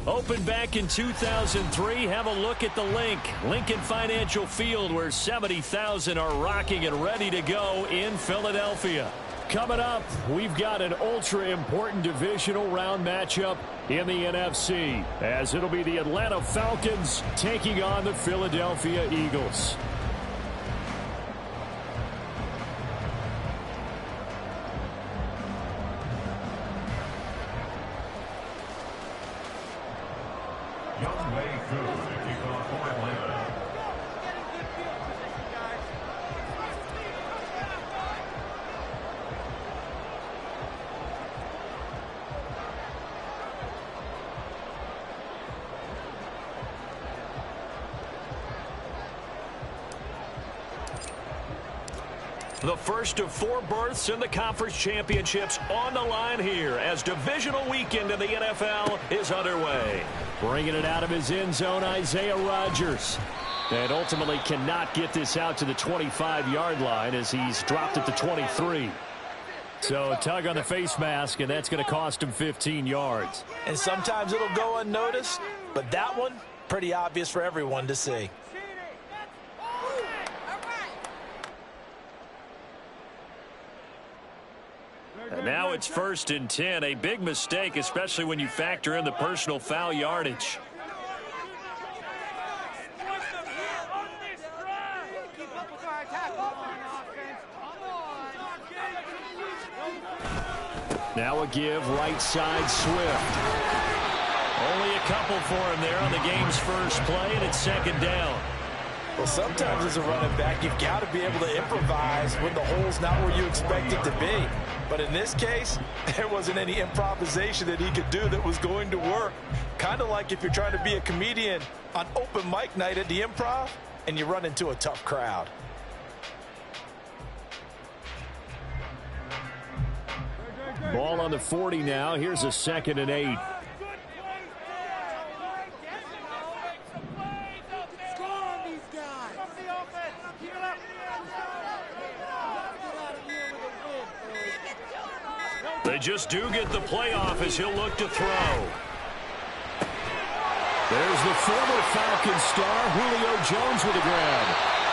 Opened back in 2003, have a look at the Lincoln Financial Field, where 70,000 are rocking and ready to go in Philadelphia. Coming up, we've got an ultra-important divisional round matchup in the NFC, as it'll be the Atlanta Falcons taking on the Philadelphia Eagles. The first of 4 berths in the conference championships on the line here as divisional weekend in the NFL is underway. Bringing it out of his end zone, Isaiah Rodgers. And ultimately cannot get this out to the 25-yard line as he's dropped at the 23. So a tug on the face mask, and that's going to cost him 15 yards. And sometimes it'll go unnoticed, but that one, pretty obvious for everyone to see. And now it's 1st and 10, a big mistake, especially when you factor in the personal foul yardage. Now a give, right side, Swift. Only a couple for him there on the game's first play, and it's 2nd down. Well, sometimes as a running back, you've got to be able to improvise when the hole's not where you expect it to be. But in this case, there wasn't any improvisation that he could do that was going to work. Kind of like if you're trying to be a comedian on open mic night at the Improv and you run into a tough crowd. Ball on the 40 now. Here's a 2nd and 8. They just do get the playoff as he'll look to throw. There's the former Falcons star, Julio Jones, with a grab.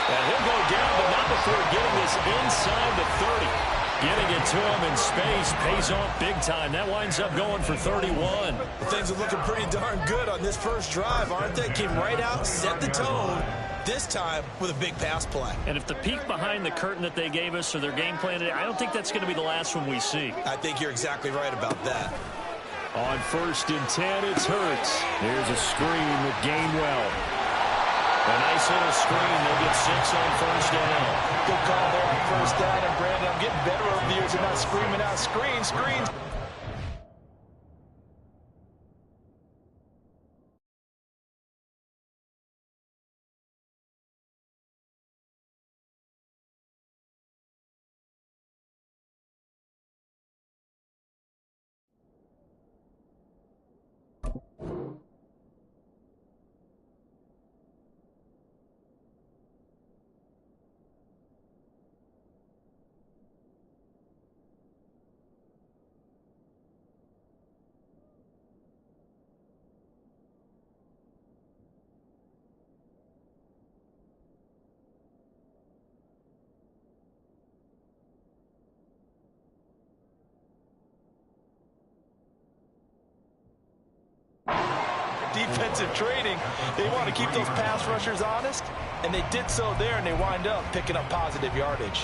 And he'll go down, but not before getting this inside the 30. Getting it to him in space pays off big time. That winds up going for 31. Things are looking pretty darn good on this first drive, aren't they? Came right out, set the tone, this time with a big pass play. And if the peek behind the curtain that they gave us or their game plan today, I don't think that's going to be the last one we see. I think you're exactly right about that. On 1st and 10, it's Hurts. Here's a screen with Gainwell. A nice little screen. They'll get 6 on 1st down. Good call there on 1st down. And Brandon, I'm getting better over the years and not screaming out screens. Defensive training, they want to keep those pass rushers honest, and they did so there, and they wind up picking up positive yardage.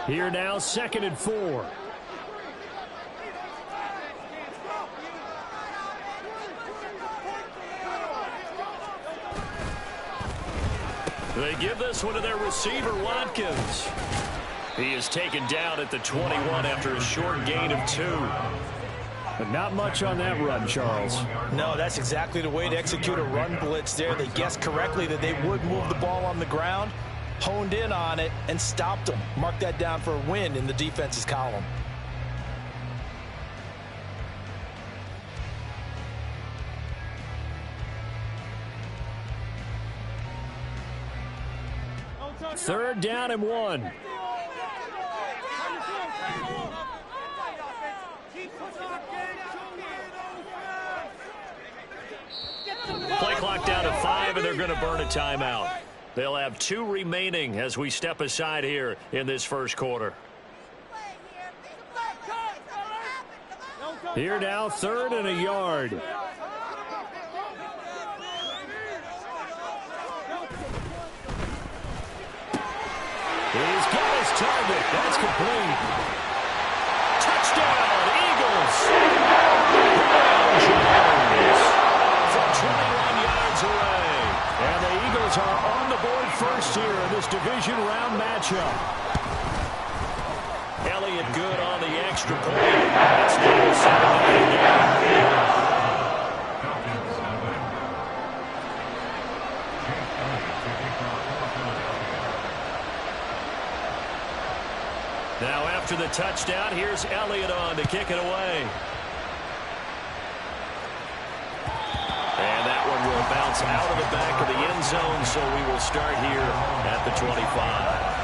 Here now, 2nd and 4. They give this one to their receiver, Watkins. He is taken down at the 21 after a short gain of 2. But not much on that run, Charles. No, that's exactly the way to execute a run blitz there. They guessed correctly that they would move the ball on the ground, honed in on it, and stopped them. Mark that down for a win in the defense's column. 3rd down and 1. Play clock down to 5, and they're going to burn a timeout. They'll have 2 remaining as we step aside here in this first quarter. Here now, 3rd and a yard. He's got his target. That's complete. Touchdown, Eagles. Jones from 21 yards away. And the Eagles are on the board first here in this division round matchup. Elliott good on the extra point. That's still 7-9. Now after the touchdown, here's Elliott on to kick it away. And that one will bounce out of the back of the end zone, so we will start here at the 25.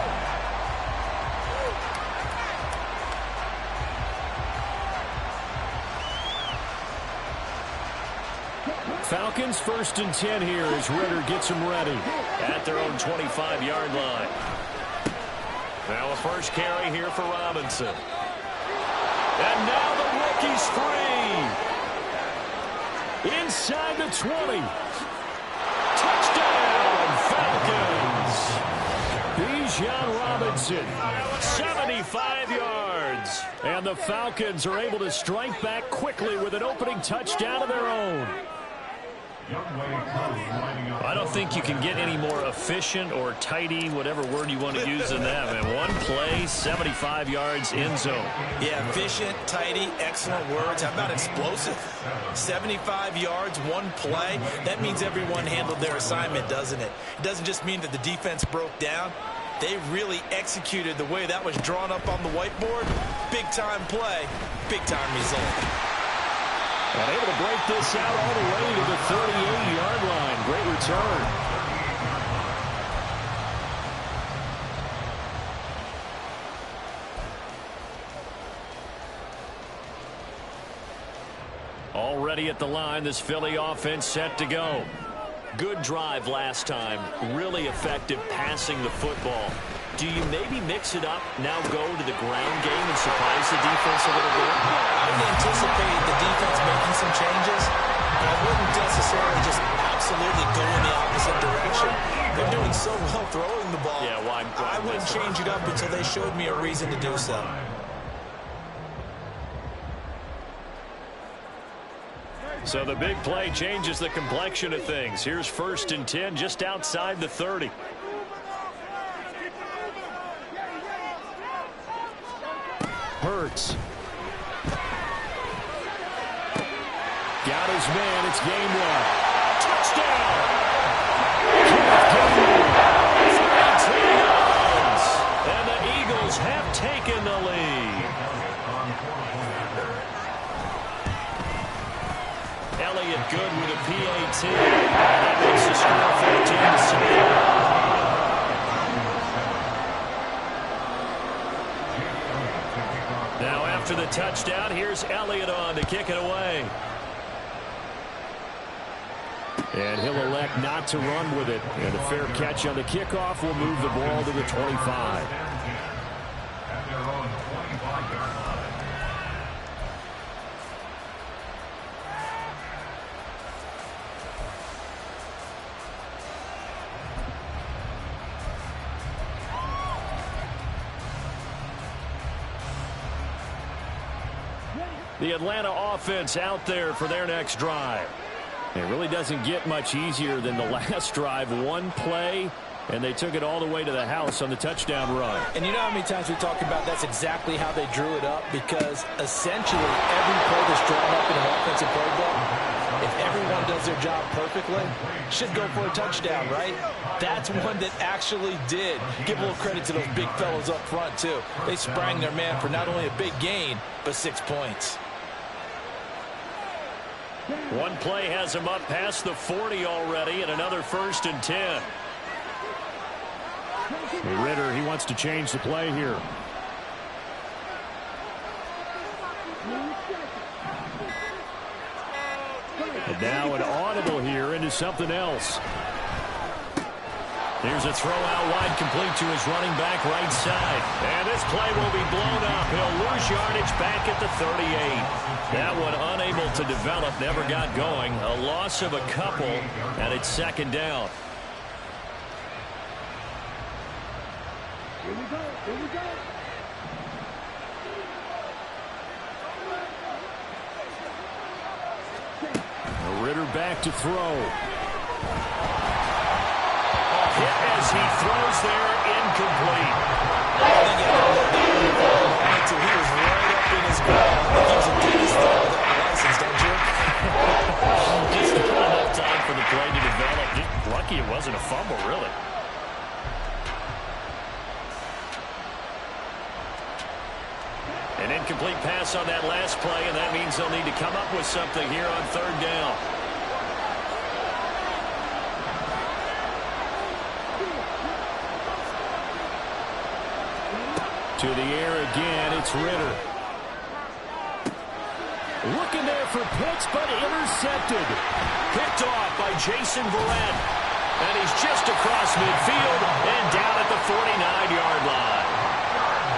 Falcons 1st and 10 here as Ritter gets them ready at their own 25-yard line. Now a first carry here for Robinson. And now the rookie's free. Inside the 20. Touchdown, Falcons. Bijan Robinson, 75 yards. And the Falcons are able to strike back quickly with an opening touchdown of their own. I don't think you can get any more efficient or tidy, whatever word you want to use in that. Man, one play, 75 yards, end zone. Yeah, efficient, tidy, excellent words. How about explosive? 75 yards, one play. That means everyone handled their assignment, doesn't it? It doesn't just mean that the defense broke down. They really executed the way that was drawn up on the whiteboard. Big-time play, big-time result. And able to break this out all the way to the 38-yard line. Great return. Already at the line, this Philly offense set to go. Good drive last time. Really effective passing the football. Do you maybe mix it up, now go to the ground game and surprise the defense a little bit? I would anticipate the defense making some changes, but I wouldn't necessarily just absolutely go in the opposite direction. They're doing so well throwing the ball. Yeah, why I wouldn't change it up until they showed me a reason to do so. So the big play changes the complexion of things. Here's 1st and 10 just outside the 30. Hurts. Got his man. It's game 1. Touchdown. 32 yards. And the Eagles have taken the lead. Elliott good with a PAT. That makes the score 14-7. Now after the touchdown, here's Elliott on to kick it away. And he'll elect not to run with it. And a fair catch on the kickoff will move the ball to the 25. The Atlanta offense out there for their next drive. It really doesn't get much easier than the last drive. One play, and they took it all the way to the house on the touchdown run. And you know how many times we talk about that's exactly how they drew it up? Because essentially every play that's drawn up in an offensive playbook, if everyone does their job perfectly, should go for a touchdown, right? That's one that actually did. Give a little credit to those big fellows up front, too. They sprang their man for not only a big gain, but 6 points. One play has him up past the 40 already, and another 1st and 10. Ritter, he wants to change the play here. And now an audible here into something else. Here's a throw out wide, complete to his running back right side. And this play will be blown up. He'll lose yardage back at the 38. That one unable to develop, never got going. A loss of a couple, and it's second down. Here we go. Here we go. Ritter back to throw. Hit as he throws there, incomplete. I think he was right up in his ground. I think he was a dentist there without a license, don't you? Just not enough time for the play to develop. Just lucky it wasn't a fumble, really. An incomplete pass on that last play, and that means they'll need to come up with something here on third down. To the air again, it's Ritter. Looking there for Pitts, but intercepted. Picked off by Jason Verrett. And he's just across midfield and down at the 49-yard line.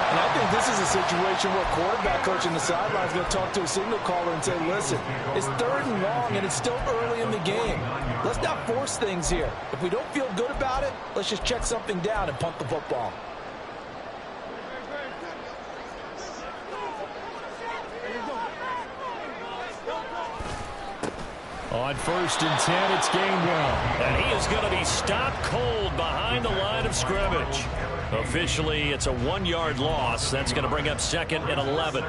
And I think this is a situation where quarterback coach in the sideline is going to talk to a signal caller and say, listen, it's 3rd and long and it's still early in the game. Let's not force things here. If we don't feel good about it, let's just check something down and punt the football. On 1st and 10, it's Gainwell. And he is going to be stopped cold behind the line of scrimmage. Officially, it's a 1-yard loss. That's going to bring up 2nd and 11.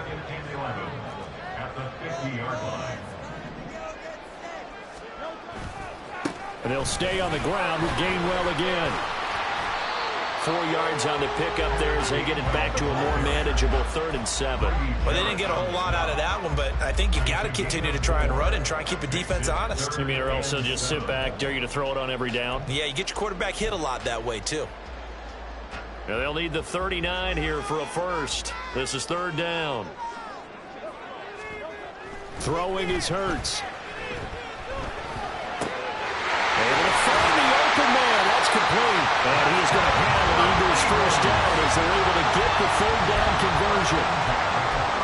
And they'll stay on the ground with Gainwell again. 4 yards on the pickup there as they get it back to a more manageable 3rd and 7. Well, they didn't get a whole lot out of that one, but I think you got to continue to try and run and try and keep the defense honest. You mean, or also just sit back, dare you to throw it on every down? Yeah, you get your quarterback hit a lot that way, too. Yeah, they'll need the 39 here for a first. This is 3rd down. Throwing is Hurts. Able to find the open man. That's complete. And he's going to have an Eagles first down as they're able to get the 3rd down conversion.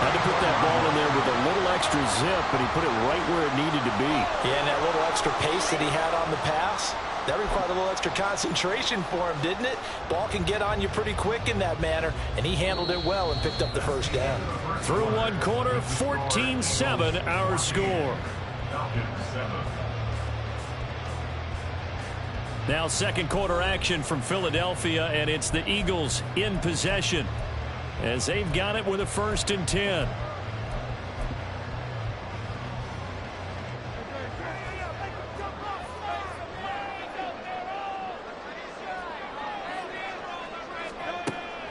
Had to put that ball in there with a little extra zip, but he put it right where it needed to be. Yeah, and that little extra pace that he had on the pass, that required a little extra concentration for him, didn't it? Ball can get on you pretty quick in that manner, and he handled it well and picked up the first down. Through one quarter, 14-7 our score. Now 2nd quarter action from Philadelphia, and it's the Eagles in possession as they've got it with a 1st and 10.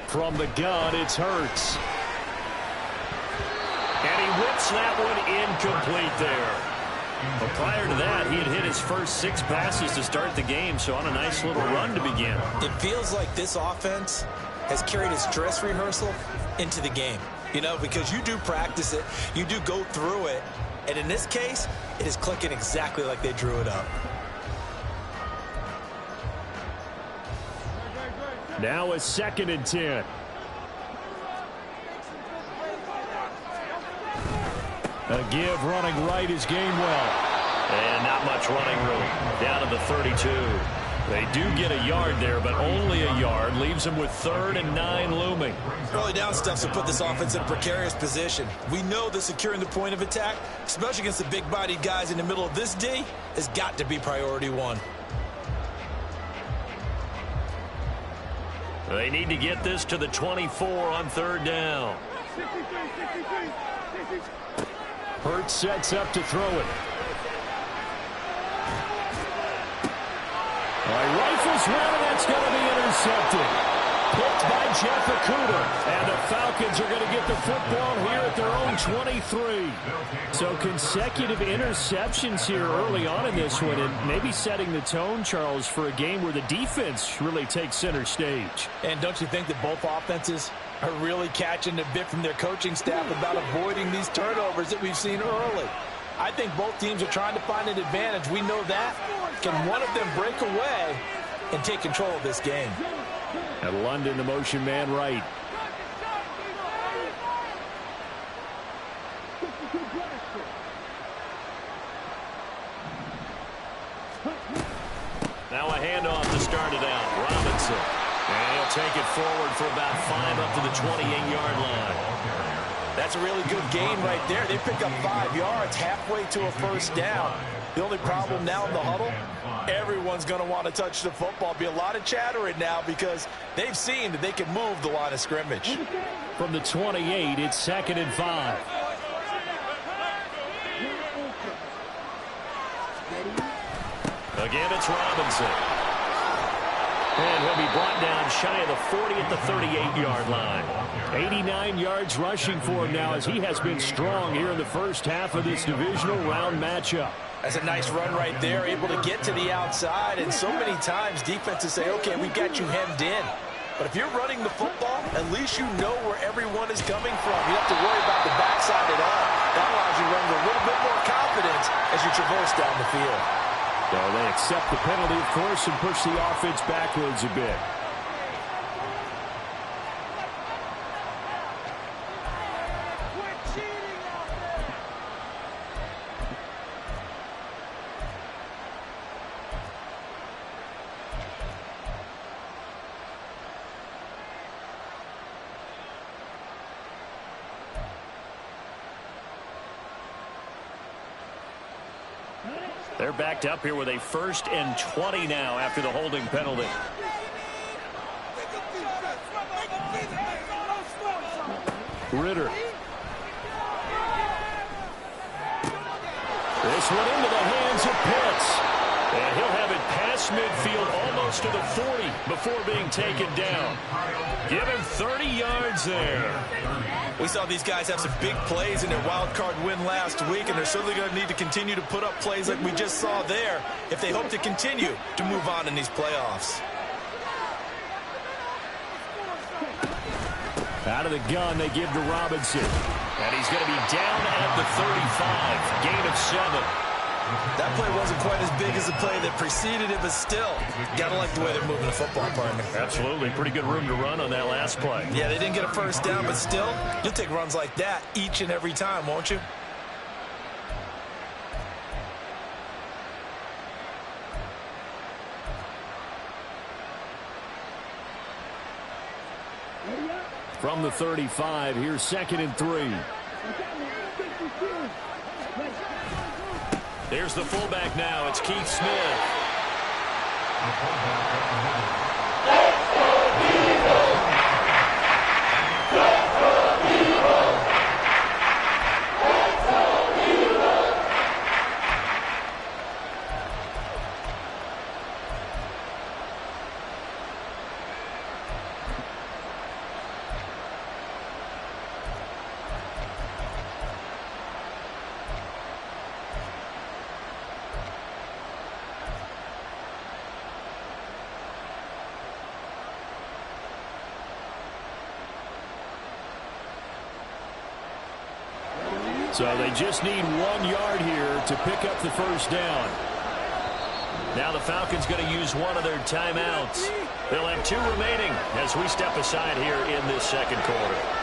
From the gun, it's Hurts. And he whips that one incomplete there. But prior to that, he had hit his first 6 passes to start the game, so on a nice little run to begin. It feels like this offense has carried its dress rehearsal into the game. You know, because you do practice it, you do go through it, and in this case, it is clicking exactly like they drew it up. Now a 2nd and 10. A give running right is Gainwell. And not much running room. Down to the 32. They do get a yard there, but only a yard. Leaves them with 3rd and 9 looming. Early down stuffs will put this offense in a precarious position. We know that securing the point of attack, especially against the big-bodied guys in the middle of this D, has got to be priority 1. They need to get this to the 24 on 3rd down. Hurts sets up to throw it. Rifles one, and that's going to be intercepted. picked by Jeff Okudah. And the Falcons are going to get the football here at their own 23. So consecutive interceptions here early on in this one, and maybe setting the tone, Charles, for a game where the defense really takes center stage. And don't you think that both offenses are really catching a bit from their coaching staff about avoiding these turnovers that we've seen early? I think both teams are trying to find an advantage. We know that. Can one of them break away and take control of this game? At London, the motion man right. Now a handoff to start it out. Robinson. And he'll take it forward for about 5 up to the 28-yard line. That's a really good gain right there. They pick up 5 yards halfway to a first down. The only problem now in the huddle, everyone's going to want to touch the football. Be a lot of chattering now because they've seen that they can move the line of scrimmage. From the 28, it's 2nd and 5. Again, it's Robinson. And he'll be brought down shy of the 40 at the 38-yard line. 89 yards rushing for him now as he has been strong here in the first half of this divisional round matchup. That's a nice run right there, able to get to the outside. And so many times defenses say, okay, we got you hemmed in. But if you're running the football, at least you know where everyone is coming from. You don't have to worry about the backside at all. That allows you to run with a little bit more confidence as you traverse down the field. So they accept the penalty, of course, and push the offense backwards a bit. They're backed up here with a 1st and 20 now after the holding penalty. Ritter. This one into the hands of Pitts. And he'll have it past midfield almost to the 40 before being taken down. Give him 30 yards there. We saw these guys have some big plays in their wild card win last week, and they're certainly going to need to continue to put up plays like we just saw there if they hope to continue to move on in these playoffs. Out of the gun, they give to Robinson. And he's going to be down at the 35. Gain of 7. That play wasn't quite as big as the play that preceded it, but still, gotta like the way they're moving the football, partner. Absolutely. Pretty good room to run on that last play. Yeah, they didn't get a first down, but still, you'll take runs like that each and every time, won't you? From the 35, here's 2nd and 3. There's the fullback now. It's Keith Smith. So they just need 1 yard here to pick up the first down. Now the Falcons going to use one of their timeouts. They'll have 2 remaining as we step aside here in this second quarter.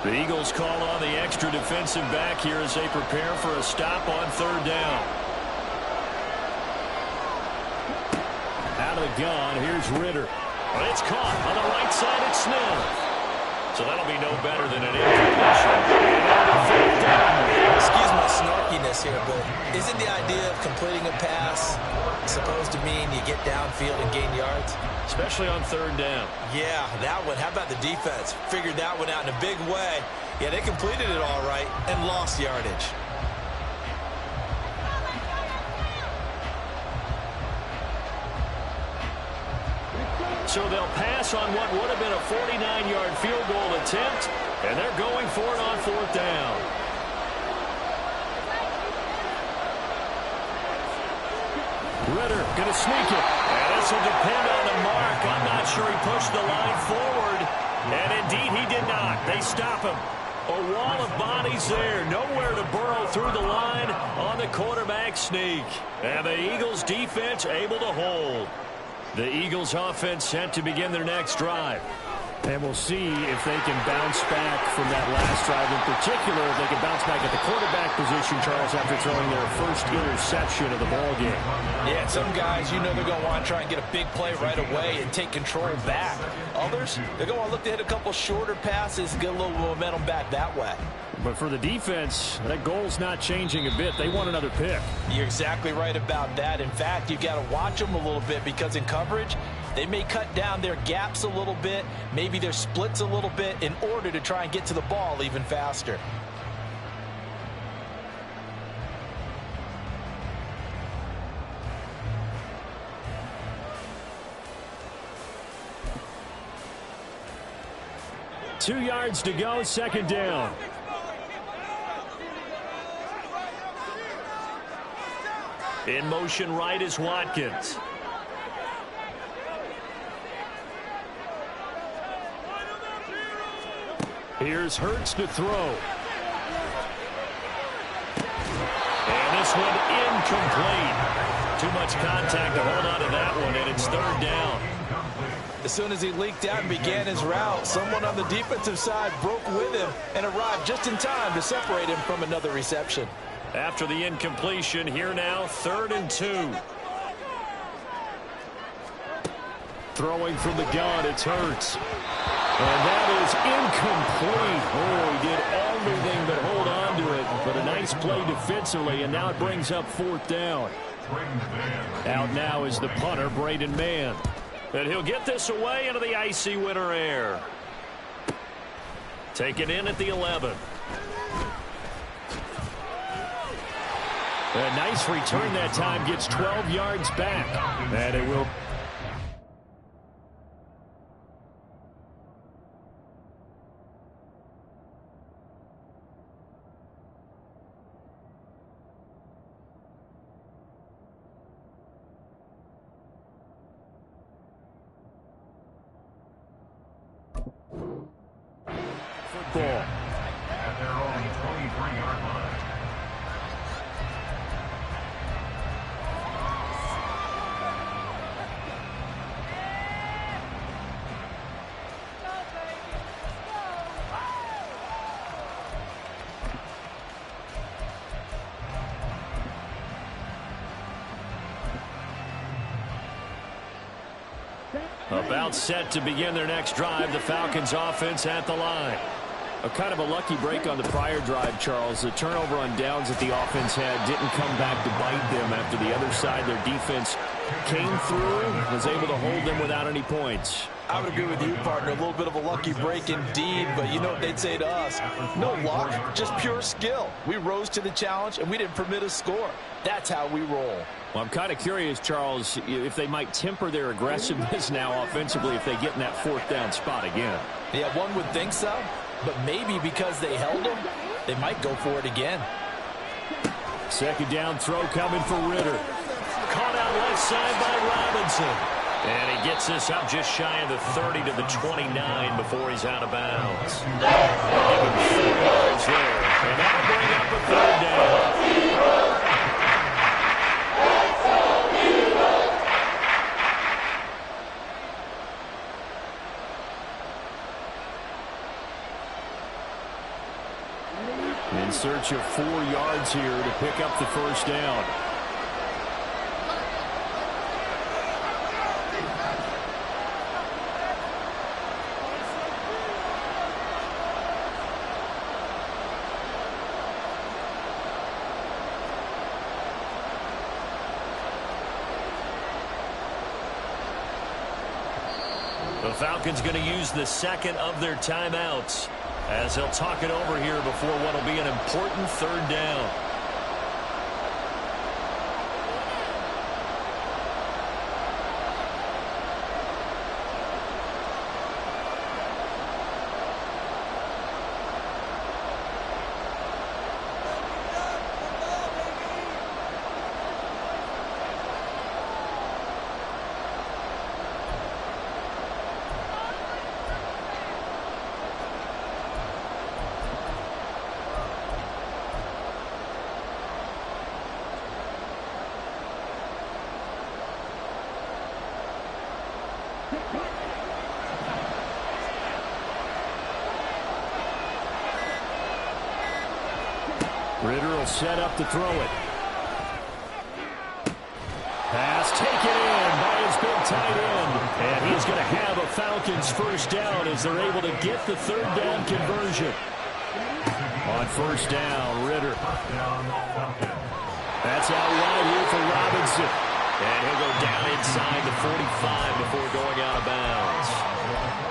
The Eagles call on the extra defensive back here as they prepare for a stop on third down. Out of the gun, here's Ritter. But it's caught on the right side at Smith. So that'll be no better than an incompletion. Excuse my snarkiness here, but isn't the idea of completing a pass supposed to mean you get downfield and gain yards? Especially on third down. Yeah, that one. How about the defense? Figured that one out in a big way. Yeah, they completed it all right and lost yardage. So they'll pass on what would have been a 49-yard field goal attempt, and they're going for it on fourth down. Ritter going to sneak it. And this will depend on the mark. I'm not sure he pushed the line forward. And indeed he did not. They stop him. A wall of bodies there. Nowhere to burrow through the line on the quarterback sneak. And the Eagles defense able to hold. The Eagles offense set to begin their next drive. And we'll see if they can bounce back from that last drive. In particular, if they can bounce back at the quarterback position, Charles, after throwing their first interception of the ballgame. Yeah, and some guys, you know they're going to want to try and get a big play right away and take control back. Others, they're going to look to hit a couple shorter passes and get a little momentum back that way. But for the defense, that goal's not changing a bit. They want another pick. You're exactly right about that. In fact, you've got to watch them a little bit because in coverage, they may cut down their gaps a little bit, maybe their splits a little bit in order to try and get to the ball even faster. Two yards to go, second down. In motion right is Watkins. Here's Hurts to throw. And this one incomplete. Too much contact to hold on to that one, and it's third down. As soon as he leaked out and began his route, someone on the defensive side broke with him and arrived just in time to separate him from another reception. After the incompletion, here now, 3rd and 2. Throwing from the gun, it's Hurts. And that is incomplete. Oh, he did everything but hold on to it. But a nice play defensively, and now it brings up 4th down. Out now is the punter, Braden Mann. And he'll get this away into the icy winter air. Taken in at the 11. A nice return that time, gets 12 yards back. And it will. Football. At their own 23-yard line. About set to begin their next drive. The Falcons offense at the line. A kind of a lucky break on the prior drive, Charles. The turnover on downs that the offense had didn't come back to bite them after the other side. Their defense came through, was able to hold them without any points. I would agree with you, partner. A little bit of a lucky break indeed, but you know what they'd say to us? No luck, just pure skill. We rose to the challenge, and we didn't permit a score. That's how we roll. Well, I'm kind of curious, Charles, if they might temper their aggressiveness now offensively if they get in that 4th down spot again. Yeah, one would think so, but maybe because they held them, they might go for it again. Second down throw coming for Ritter. Caught out left side by Robinson. And he gets this up just shy of the 30 to the 29 before he's out of bounds. Give him 4 yards there. And that'll bring up a 3rd down. In search of 4 yards here to pick up the first down. The Falcons going to use the second of their timeouts as he'll talk it over here before what will be an important third down. Ritter will set up to throw it. Pass taken in by his big tight end. And he's going to have a Falcons first down as they're able to get the third down conversion. On first down, Ritter. That's out wide here for Robinson. And he'll go down inside the 45 before going out of bounds.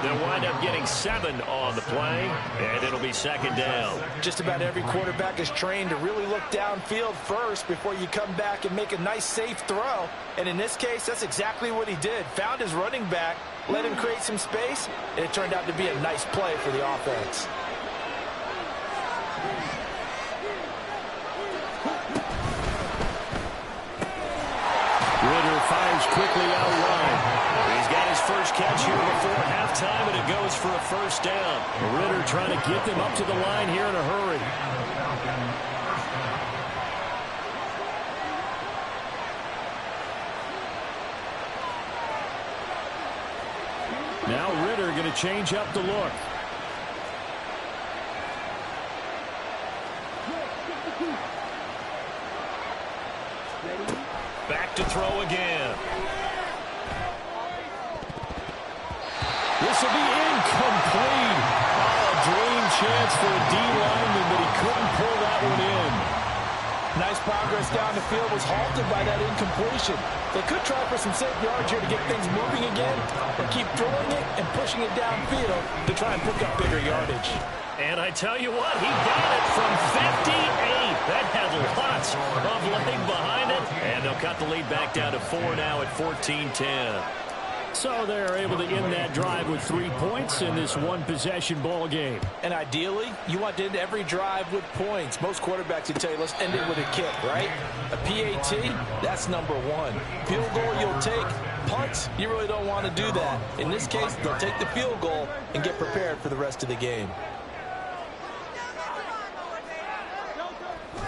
They'll wind up getting 7 on the play, and it'll be second down. Just about every quarterback is trained to really look downfield first before you come back and make a nice, safe throw. And in this case, that's exactly what he did. Found his running back, let him create some space, and it turned out to be a nice play for the offense. Ritter fires quickly out wide. He's got his first catch here before halftime, and it goes for a first down. Ritter trying to get them up to the line here in a hurry. Now Ritter going to change up the look. Back to throw again. This will be incomplete. Oh, a dream chance for a D lineman, but he couldn't pull that one in. Nice progress down the field was halted by that incompletion. They could try for some safe yards here to get things moving again, or keep throwing it and pushing it downfield to try and pick up bigger yardage. And I tell you what, he got it from 58. That had lots of leg behind it. And they'll cut the lead back down to 4 now at 14-10. So they're able to end that drive with 3 points in this one-possession ball game. And ideally, you want to end every drive with points. Most quarterbacks would tell you, let's end it with a kick, right? A PAT, that's number 1. Field goal you'll take. Punts, you really don't want to do that. In this case, they'll take the field goal and get prepared for the rest of the game.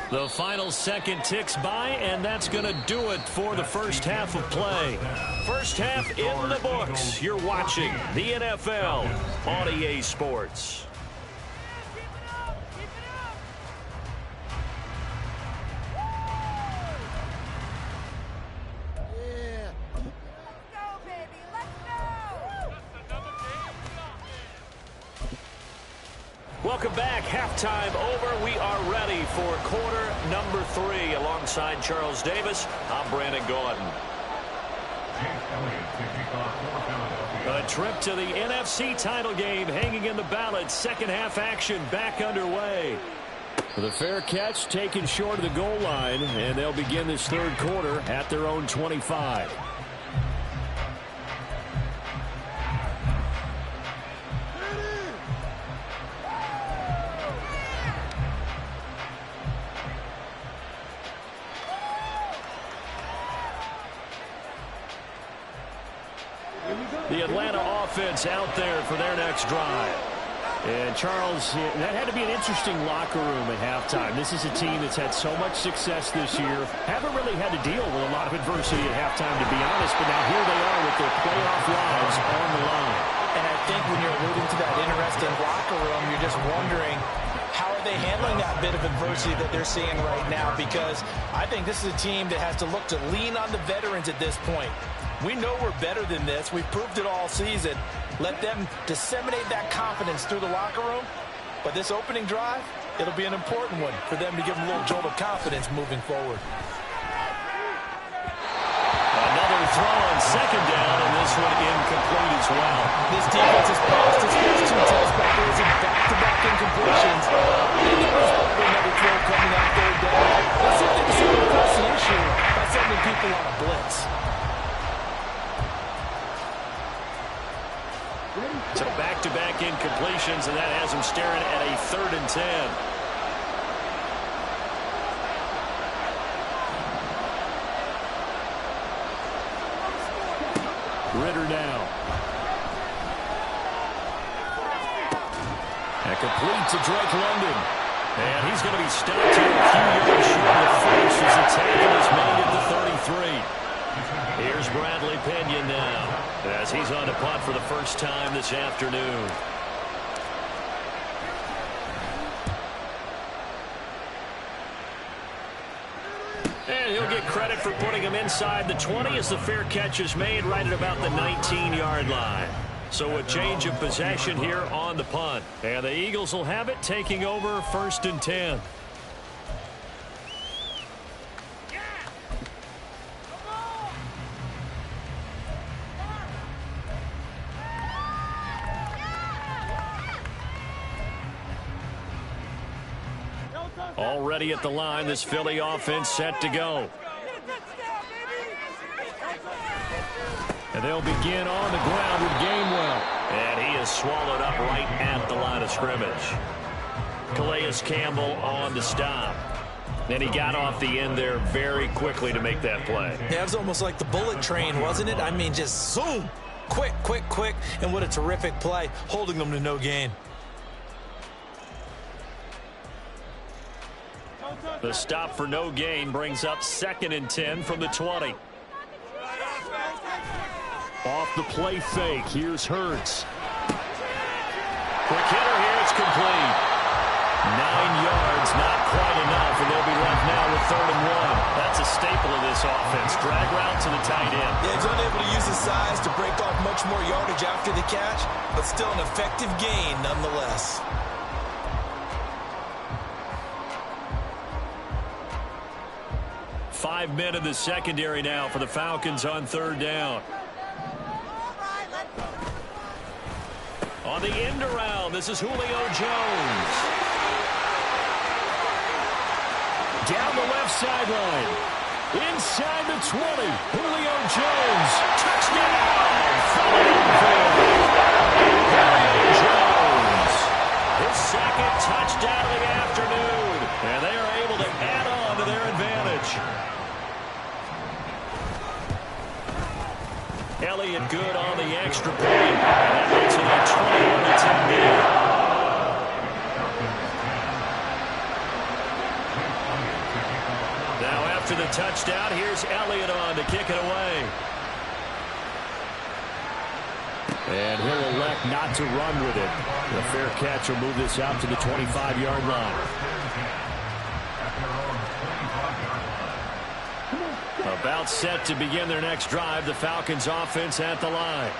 The final second ticks by, and that's going to do it for the first half of play. First half in the books. You're watching the NFL on EA Sports. Welcome back. Halftime over. We are ready for quarter number 3. Alongside Charles Davis, I'm Brandon Gordon. A trip to the NFC title game hanging in the balance. Second half action back underway. The fair catch taken short of the goal line, and they'll begin this third quarter at their own 25. The Atlanta offense out there for their next drive. And Charles, that had to be an interesting locker room at halftime. This is a team that's had so much success this year. Haven't really had to deal with a lot of adversity at halftime, to be honest. But now here they are with their playoff lives on the line. And I think when you're alluding to that interesting locker room, you're just wondering, how are they handling that bit of adversity that they're seeing right now? Because I think this is a team that has to look to lean on the veterans at this point. We know we're better than this. We've proved it all season. Let them disseminate that confidence through the locker room. But this opening drive, it'll be an important one for them to give them a little jolt of confidence moving forward. Another throw on second down, and this one incomplete as well. This defense has passed its first two test backers and back-to-back incompletions. They knew there was probably another throw coming on third down. Let's see if they decide to press the issue by sending people on a blitz. So back-to-back incompletions, and that has them staring at a 3rd and 10. Ritter now. And complete to Drake London. And he's going to be stopped here a few yards short of first as the tackle is made at the 33. Here's Bradley Pinion now as he's on the punt for the first time this afternoon. And he'll get credit for putting him inside the 20 as the fair catch is made right at about the 19-yard line. So a change of possession here on the punt. And the Eagles will have it, taking over 1st and 10. Already at the line, this Philly offense set to go. And they'll begin on the ground with Gainwell. And he is swallowed up right at the line of scrimmage. Calais Campbell on the stop. Then he got off the end there very quickly to make that play. Yeah, it was almost like the bullet train, wasn't it? I mean, just zoom. Quick, quick, quick. And what a terrific play, holding them to no gain. The stop for no gain brings up 2nd and 10 from the 20. Off the play fake, here's Hurts. Quick hitter here, it's complete. 9 yards, not quite enough, and they'll be left now with 3rd and 1. That's a staple of this offense. Drag route to the tight end. Yeah, he's unable to use his size to break off much more yardage after the catch, but still an effective gain nonetheless. Five men in the secondary now for the Falcons on 3rd down. On the end around, this is Julio Jones. Down the left sideline. Inside the 20. Julio Jones. Touchdown. Julio Jones. His 2nd touchdown of the afternoon. And they are able to add on to their advantage. Elliott good on the extra point. And that makes it a 21-10 game. Now after the touchdown, here's Elliott on to kick it away. And he'll elect not to run with it. The fair catch will move this out to the 25-yard line. About set to begin their next drive, the Falcons offense at the line.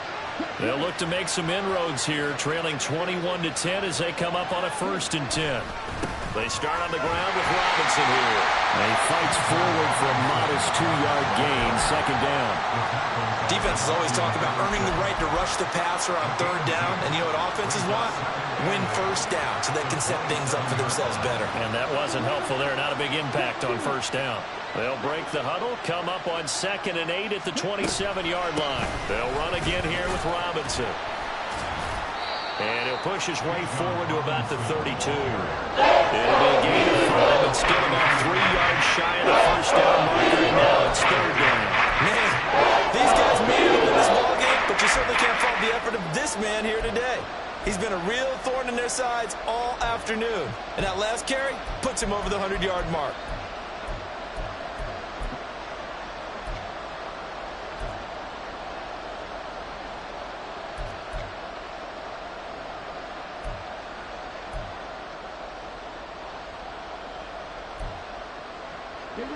They'll look to make some inroads here, trailing 21-10 as they come up on a 1st and 10. They start on the ground with Robinson here. And he fights forward for a modest 2-yard gain, 2nd down. Defenses always talk about earning the right to rush the passer on 3rd down, and you know what offenses want? Win 1st down so they can set things up for themselves better. And that wasn't helpful there. Not a big impact on 1st down. They'll break the huddle, come up on 2nd and 8 at the 27-yard line. They'll run again here with Robinson. And he'll push his way forward to about the 32. It'll be a gain of 5 and still about 3 yards shy of the 1st down marker. And now it's 3rd down. Man, these guys may have won this ballgame, but you certainly can't fault the effort of this man here today. He's been a real thorn in their sides all afternoon. And that last carry puts him over the 100-yard mark.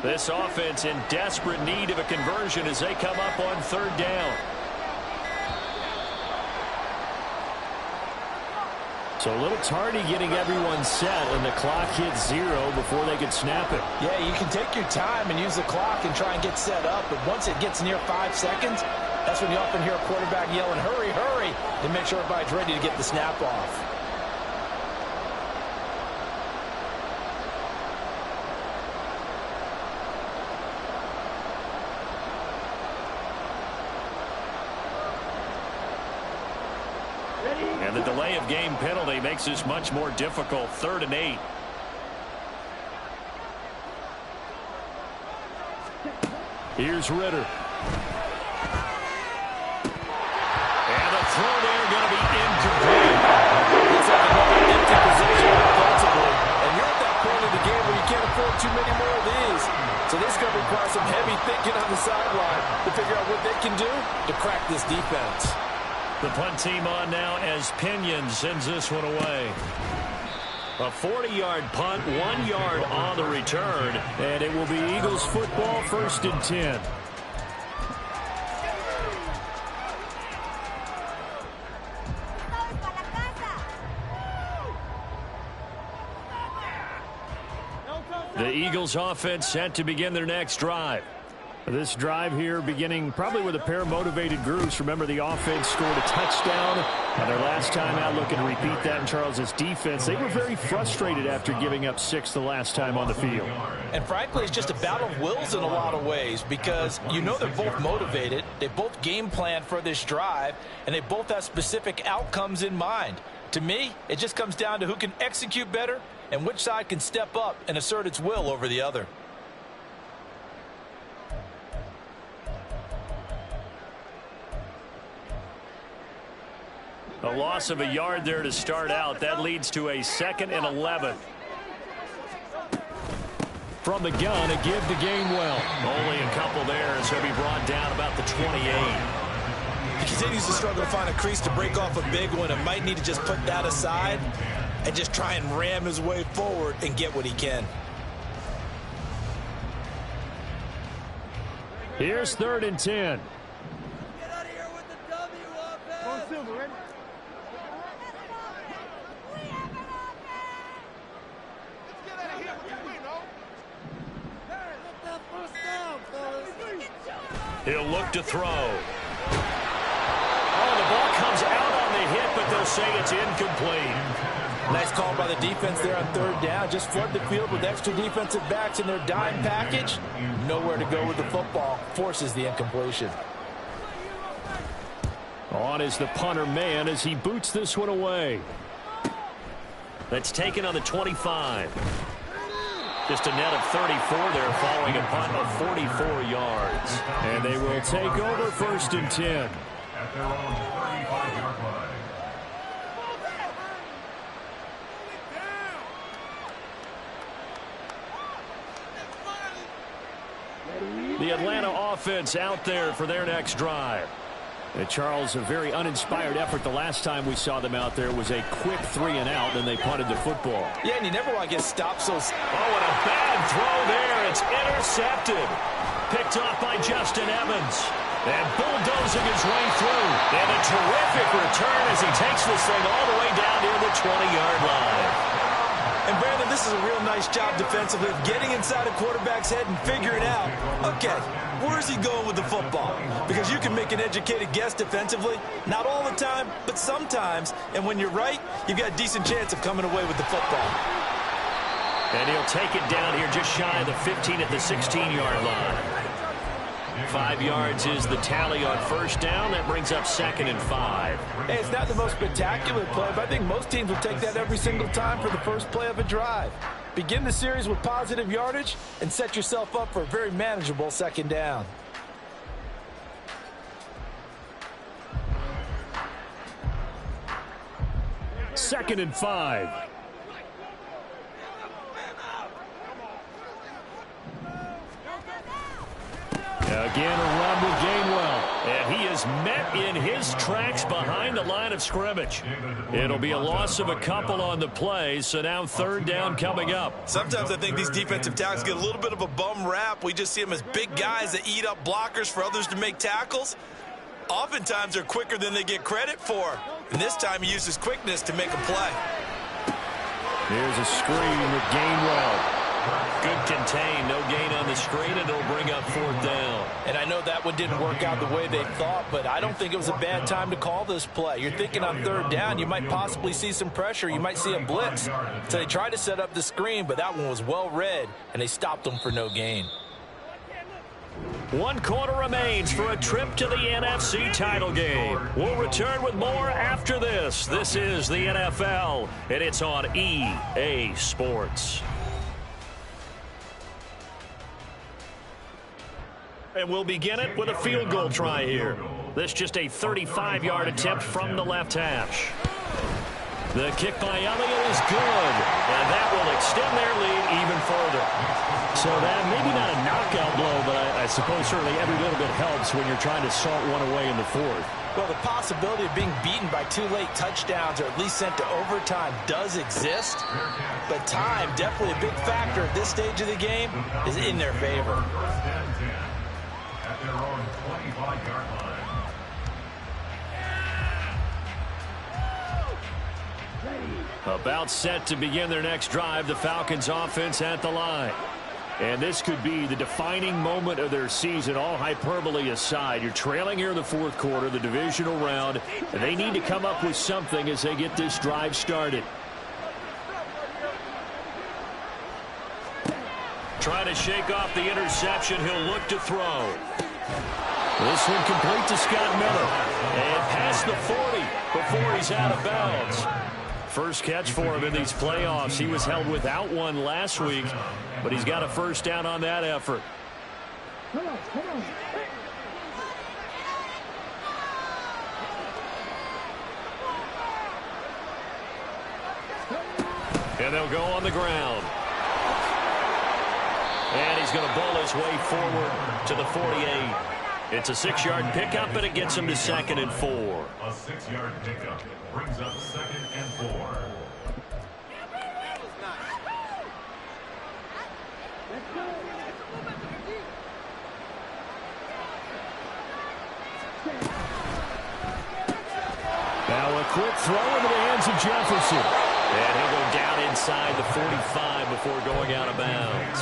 This offense in desperate need of a conversion as they come up on third down. So a little tardy getting everyone set, and the clock hits 0 before they could snap it. Yeah, you can take your time and use the clock and try and get set up, but once it gets near 5 seconds, that's when you often hear a quarterback yelling, hurry, hurry, to make sure everybody's ready to get the snap off. And the delay of game penalty makes this much more difficult. 3rd and 8. Here's Ritter. And the throw there going to be incomplete. Looks like another empty possession offensively. And you're at that point in the game where you can't afford too many more of these. So this is going to require some heavy thinking on the sideline to figure out what they can do to crack this defense. The punt team on now as Pinion sends this one away. A 40-yard punt, 1 yard on the return, and it will be Eagles football, 1st and 10. The Eagles offense set to begin their next drive. This drive here beginning probably with a pair of motivated groups. Remember, the offense scored a touchdown on their last time out, looking to repeat that in Charles's defense. They were very frustrated after giving up 6 the last time on the field. And frankly, it's just a battle of wills in a lot of ways because you know they're both motivated. They both game plan for this drive, and they both have specific outcomes in mind. To me, it just comes down to who can execute better and which side can step up and assert its will over the other. A loss of a yard there to start out. That leads to a 2nd and 11. From the gun, a give to Gainwell. Only a couple there as he'll be brought down about the 28. He continues to struggle to find a crease to break off a big one and might need to just put that aside and just try and ram his way forward and get what he can. Here's 3rd and 10. Get out of here with the W offense. Go Silver, ready? Let's get out of here with the win, no? Get that first down, fellas. He'll look to throw. Oh, the ball comes out on the hit, but they'll say it's incomplete. Nice call by the defense there on 3rd down. Just flood the field with extra defensive backs in their dime package. Nowhere to go with the football. Forces the incompletion. On is the punter man as he boots this one away. That's taken on the 25. Just a net of 34 there following a punt of 44 yards. And they will take over 1st and 10. At their own 35-yard line. The Atlanta offense out there for their next drive. And Charles, a very uninspired effort. The last time we saw them out there was a quick 3 and out, and they punted the football. Yeah, and you never want to get stopped so... Oh, and a bad throw there. It's intercepted. Picked off by Justin Evans. And bulldozing his way through. And a terrific return as he takes this thing all the way down near the 20-yard line. And Brandon, this is a real nice job defensively of getting inside a quarterback's head and figuring out, okay, where's he going with the football? Because you can make an educated guess defensively, not all the time, but sometimes. And when you're right, you've got a decent chance of coming away with the football. And he'll take it down here just shy of the 15 at the 16-yard line. 5 yards is the tally on 1st down. That brings up 2nd and 5. Hey, it's not the most spectacular play, but I think most teams will take that every single time for the first play of a drive. Begin the series with positive yardage and set yourself up for a very manageable 2nd down. Second and 5. Again, a run with Gainwell. And he is met in his tracks behind the line of scrimmage. It'll be a loss of a couple on the play, so now third down coming up. Sometimes I think these defensive tackles get a little bit of a bum rap. We just see them as big guys that eat up blockers for others to make tackles. Oftentimes they're quicker than they get credit for. And this time he uses quickness to make a play. Here's a screen with Gainwell. Good contain, no gain on the screen, and it'll bring up fourth down. And I know that one didn't work out the way they thought, but I don't think it was a bad time to call this play. You're thinking on third down, you might possibly see some pressure. You might see a blitz. So they tried to set up the screen, but that one was well read, and they stopped them for no gain. 1 quarter remains for a trip to the NFC title game. We'll return with more after this. This is the NFL, and it's on EA Sports. And we'll begin it with a field goal try here. This just a 35-yard attempt from the left hash. The kick by Elliott is good, and that will extend their lead even further. So that maybe not a knockout blow, but I suppose certainly every little bit helps when you're trying to salt one away in the fourth. Well, the possibility of being beaten by 2 late touchdowns or at least sent to overtime does exist, but time, definitely a big factor at this stage of the game, is in their favor. At their own 25-yard line. About set to begin their next drive, the Falcons offense at the line. And this could be the defining moment of their season, all hyperbole aside. You're trailing here in the fourth quarter, the divisional round, and they need to come up with something as they get this drive started. Trying to shake off the interception, he'll look to throw. This one complete to Scott Miller. And past the 40 before he's out of bounds. First catch for him in these playoffs. He was held without one last week, but he's got a first down on that effort. And they'll go on the ground. And he's going to bowl his way forward to the 48. It's a 6-yard pickup, and it gets him to 2nd and 4. A 6-yard pickup brings up 2nd and 4. Now a quick throw into the hands of Jefferson. And he'll go down inside the 45 before going out of bounds.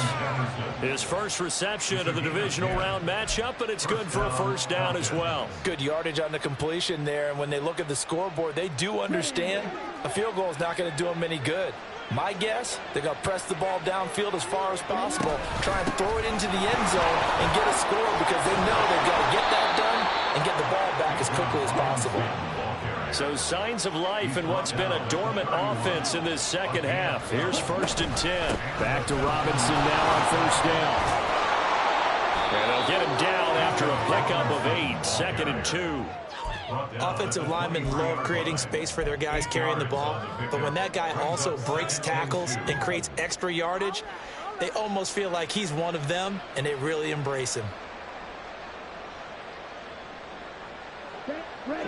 His first reception of the divisional round matchup, but it's good for a first down as well. Good yardage on the completion there, and when they look at the scoreboard, they do understand a field goal is not going to do them any good. My guess, they're going to press the ball downfield as far as possible, try and throw it into the end zone and get a score because they know they've got to get that done and get the ball back as quickly as possible. So signs of life in what's been a dormant offense in this second half. Here's 1st and 10. Back to Robinson now on first down. And they'll get him down after a pickup of 8. 2nd and 2. Offensive linemen love creating space for their guys carrying the ball, but when that guy also breaks tackles and creates extra yardage, they almost feel like he's one of them, and they really embrace him.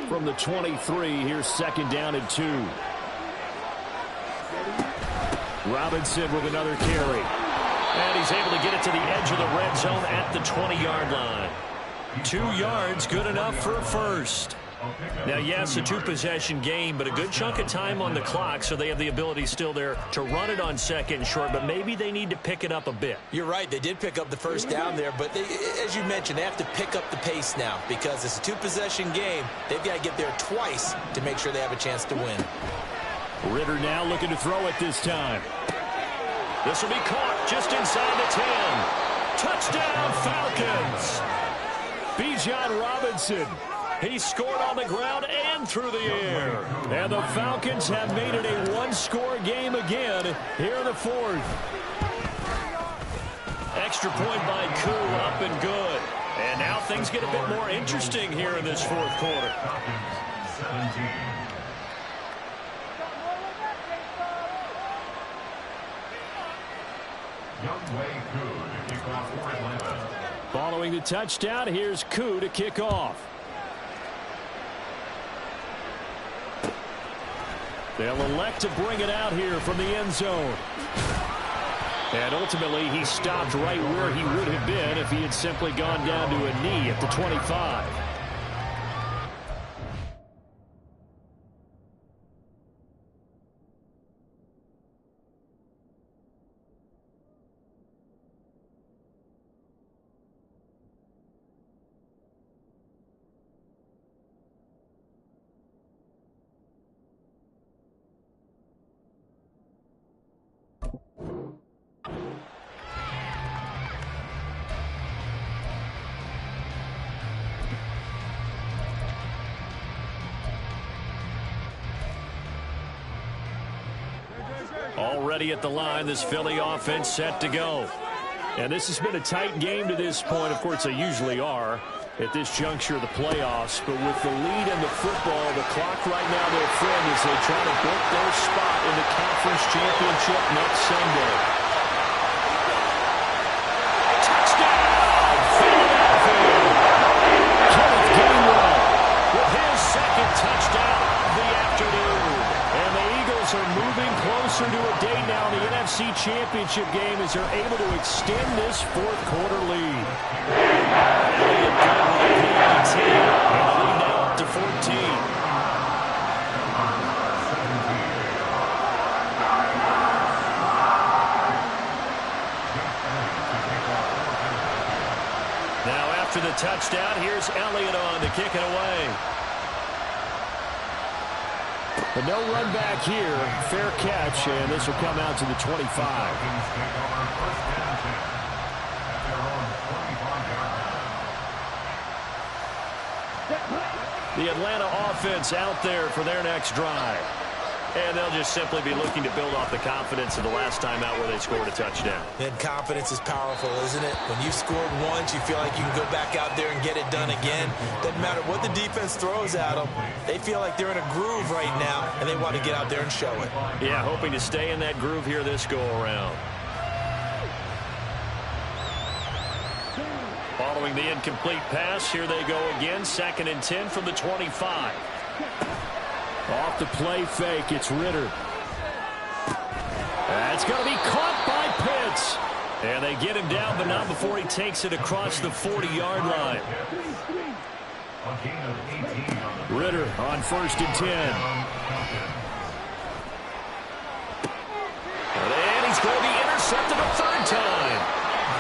From the 23, here's 2nd down and 2. Robinson with another carry. And he's able to get it to the edge of the red zone at the 20-yard line. 2 yards, good enough for a first. Now, yes, a 2-possession game, but a good chunk of time on the clock, so they have the ability still there to run it on 2nd and short, but maybe they need to pick it up a bit. You're right. They did pick up the first down there, but they, as you mentioned, they have to pick up the pace now because it's a 2-possession game. They've got to get there twice to make sure they have a chance to win. Ritter now looking to throw it this time. This will be caught just inside the 10. Touchdown, Falcons! Bijan Robinson. He scored on the ground and through the air. And the Falcons have made it a 1-score game again here in the fourth. Extra point by Koo, up and good. And now things get a bit more interesting here in this fourth quarter. 17. Youngway Koo to kick off for Atlanta. Following the touchdown, here's Koo to kick off. They'll elect to bring it out here from the end zone. And ultimately, he stopped right where he would have been if he had simply gone down to a knee at the 25. Already at the line, this Philly offense set to go. And this has been a tight game to this point. Of course, they usually are at this juncture of the playoffs. But with the lead in the football, the clock right now, their friend, as they try to book their spot in the conference championship next Sunday. Touchdown, Philadelphia! Kenneth Gainwell with his second touchdown of the afternoon. And the Eagles are moving closer to a day now in the NFC Championship game as they're able to extend this fourth quarter lead. And the lead now up to 14. Now after the touchdown, here's Elliott on to kick it away. But no run back here. Fair catch, and this will come out to the 25. The Atlanta offense out there for their next drive. And they'll just simply be looking to build off the confidence of the last time out where they scored a touchdown. And confidence is powerful, isn't it? When you've scored once, you feel like you can go back out there and get it done again. Doesn't matter what the defense throws at them. They feel like they're in a groove right now, and they want to get out there and show it. Yeah, hoping to stay in that groove here this go-around. Following the incomplete pass, here they go again. 2nd and 10 from the 25. Off the play fake, it's Ritter. That's going to be caught by Pitts. And they get him down, but not before he takes it across the 40-yard line. Ritter on 1st and 10. And he's going to be intercepted a 3rd time.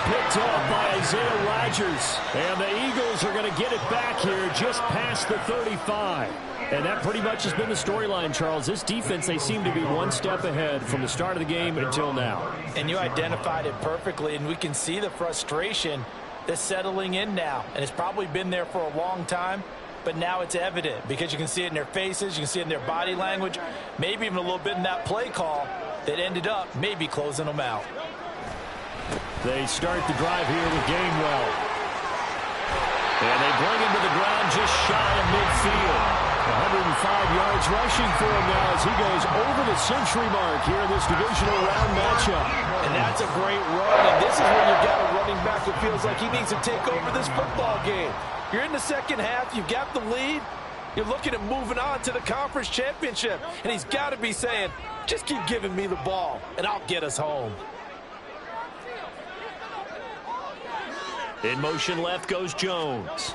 Picked off by Isaiah Rodgers. And the Eagles are going to get it back here just past the 35. And that pretty much has been the storyline, Charles. This defense, they seem to be one step ahead from the start of the game until now. And you identified it perfectly, and we can see the frustration that's settling in now. And it's probably been there for a long time, but now it's evident because you can see it in their faces, you can see it in their body language, maybe even a little bit in that play call that ended up maybe closing them out. They start the drive here with Gainwell. And they bring him to the ground just shy of midfield. 105 yards rushing for him now as he goes over the century mark here in this divisional round matchup. And that's a great run, and this is when you've got a running back who feels like he needs to take over this football game. You're in the second half, you've got the lead, you're looking at moving on to the conference championship, and he's got to be saying, just keep giving me the ball, and I'll get us home. In motion left goes Jones.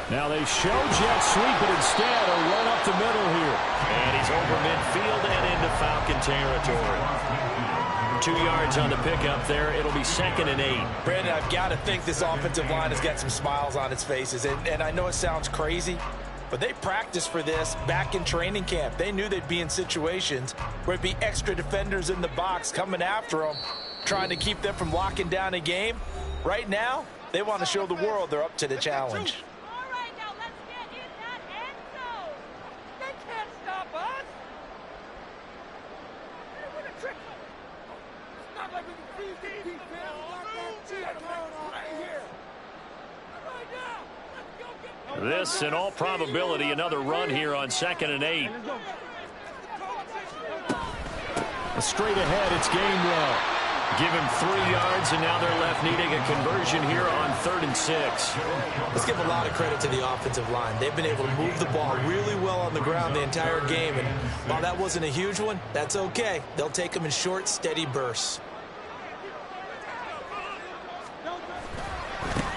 Now they show jet sweep, but instead a run up the middle here. And he's over midfield and into Falcon territory. 2 yards on the pickup there. It'll be 2nd and 8. Brandon, I've got to think this offensive line has got some smiles on its faces. And I know it sounds crazy, but they practiced for this back in training camp. They knew they'd be in situations where it'd be extra defenders in the box coming after them, trying to keep them from locking down a game. Right now, they want to show the world they're up to the challenge. This, in all probability, another run here on 2nd and 8. Straight ahead, it's Gainwell. Give him 3 yards, and now they're left needing a conversion here on 3rd and 6. Let's give a lot of credit to the offensive line. They've been able to move the ball really well on the ground the entire game, and while that wasn't a huge one, that's okay. They'll take them in short, steady bursts.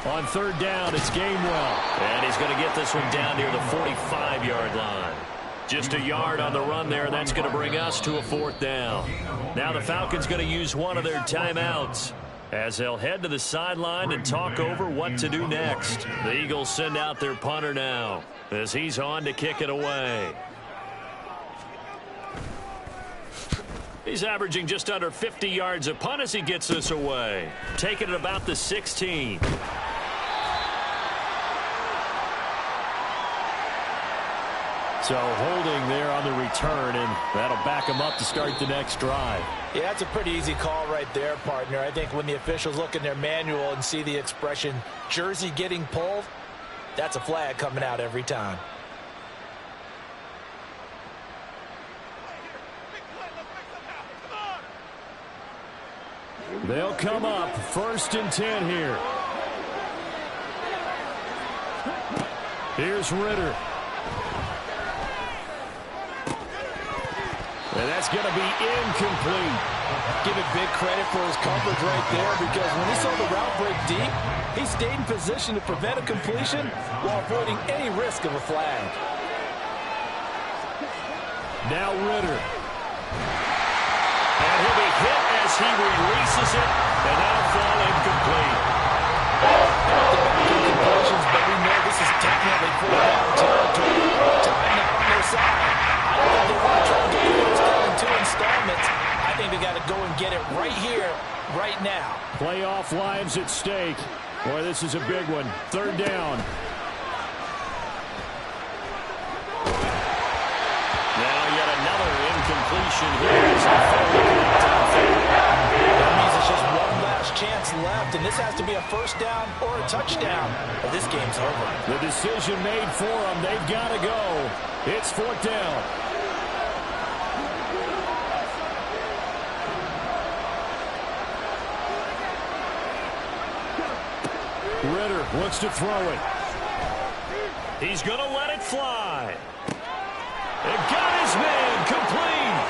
On 3rd down, it's Gainwell. And he's going to get this one down near the 45-yard line. Just a yard on the run there, and that's going to bring us to a 4th down. Now the Falcons going to use one of their timeouts as they'll head to the sideline and talk over what to do next. The Eagles send out their punter now as he's on to kick it away. He's averaging just under 50 yards a punt as he gets this away. Taking it about the 16. So holding there on the return, and that'll back him up to start the next drive. Yeah, that's a pretty easy call right there, partner. I think when the officials look in their manual and see the expression jersey getting pulled, that's a flag coming out every time. They'll come up 1st and 10 here. Here's Ritter. And that's going to be incomplete. Give it big credit for his coverage right there, because when he saw the route break deep, he stayed in position to prevent a completion while avoiding any risk of a flag. Now Ritter. And he'll be hit as he releases it, and that'll fall incomplete. Back-to-back incompletions, but we know this is definitely 4th down territory. Time not on their side. I don't think they want to try to get things down in 2 installments. I think they got to go and get it right here, right now. Playoff lives at stake. Boy, this is a big one. 3rd down. Now yet another incompletion here. That means it's just one last chance left, and this has to be a 1st down or a touchdown, or this game's over. The decision made for them. They've got to go. It's 4th down. Ritter looks to throw it. He's going to let it fly. It got his man complete.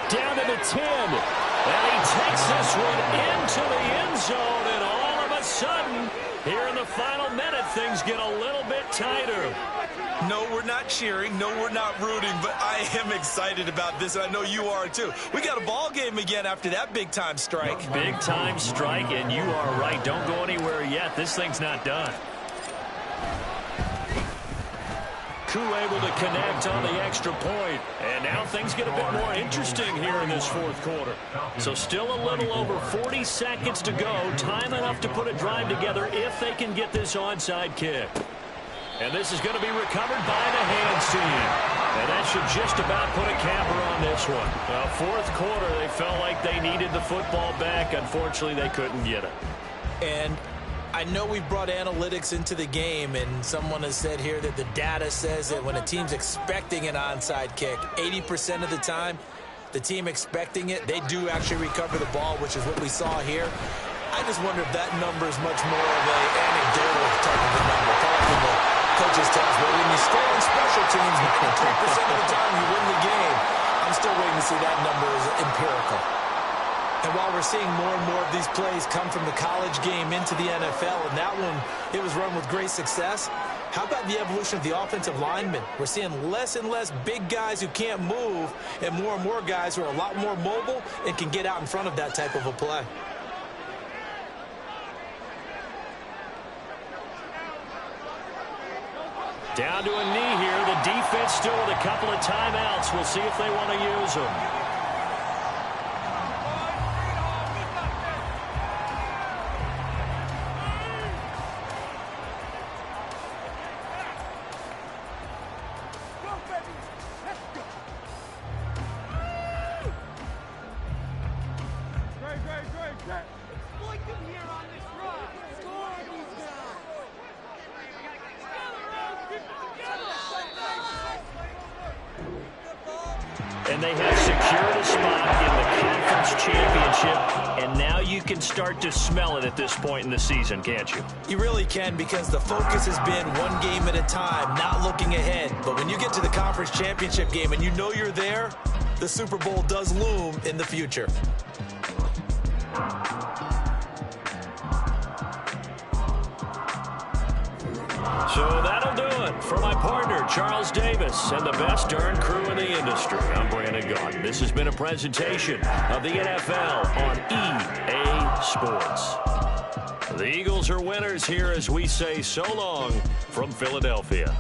Down to the 10. And he takes this one into the end zone. And all of a sudden, here in the final minute, things get a little bit tighter. No, we're not cheering. No, we're not rooting. But I am excited about this, and I know you are too. We got a ball game again after that big-time strike. Big-time strike, and you are right. Don't go anywhere yet. This thing's not done. Koo able to connect on the extra point. And now things get a bit more interesting here in this 4th quarter. So still a little over 40 seconds to go. Time enough to put a drive together if they can get this onside kick. And this is going to be recovered by the hands team. And that should just about put a capper on this one. 4th quarter, they felt like they needed the football back. Unfortunately, they couldn't get it. And I know we brought analytics into the game, and someone has said here that the data says that when a team's expecting an onside kick, 80% of the time, the team expecting it, they do actually recover the ball, which is what we saw here. I just wonder if that number is much more of an anecdotal type of a number. From the coaches tell us, well, when you score on special teams, 93% of the time you win the game. I'm still waiting to see that number is empirical. And while we're seeing more and more of these plays come from the college game into the NFL, and that one, it was run with great success, how about the evolution of the offensive linemen? We're seeing less and less big guys who can't move and more guys who are a lot more mobile and can get out in front of that type of a play. Down to a knee here. The defense still with a couple of timeouts. We'll see if they want to use them. And they have secured a spot in the conference championship, and now you can start to smell it at this point in the season, can't you? You really can, because the focus has been one game at a time, not looking ahead. But when you get to the conference championship game and you know you're there, the Super Bowl does loom in the future. So that'll do it for my partner, Charles Davis, and the best darn crew in the industry. I'm Brandon Gaudin. This has been a presentation of the NFL on EA Sports. The Eagles are winners here as we say so long from Philadelphia.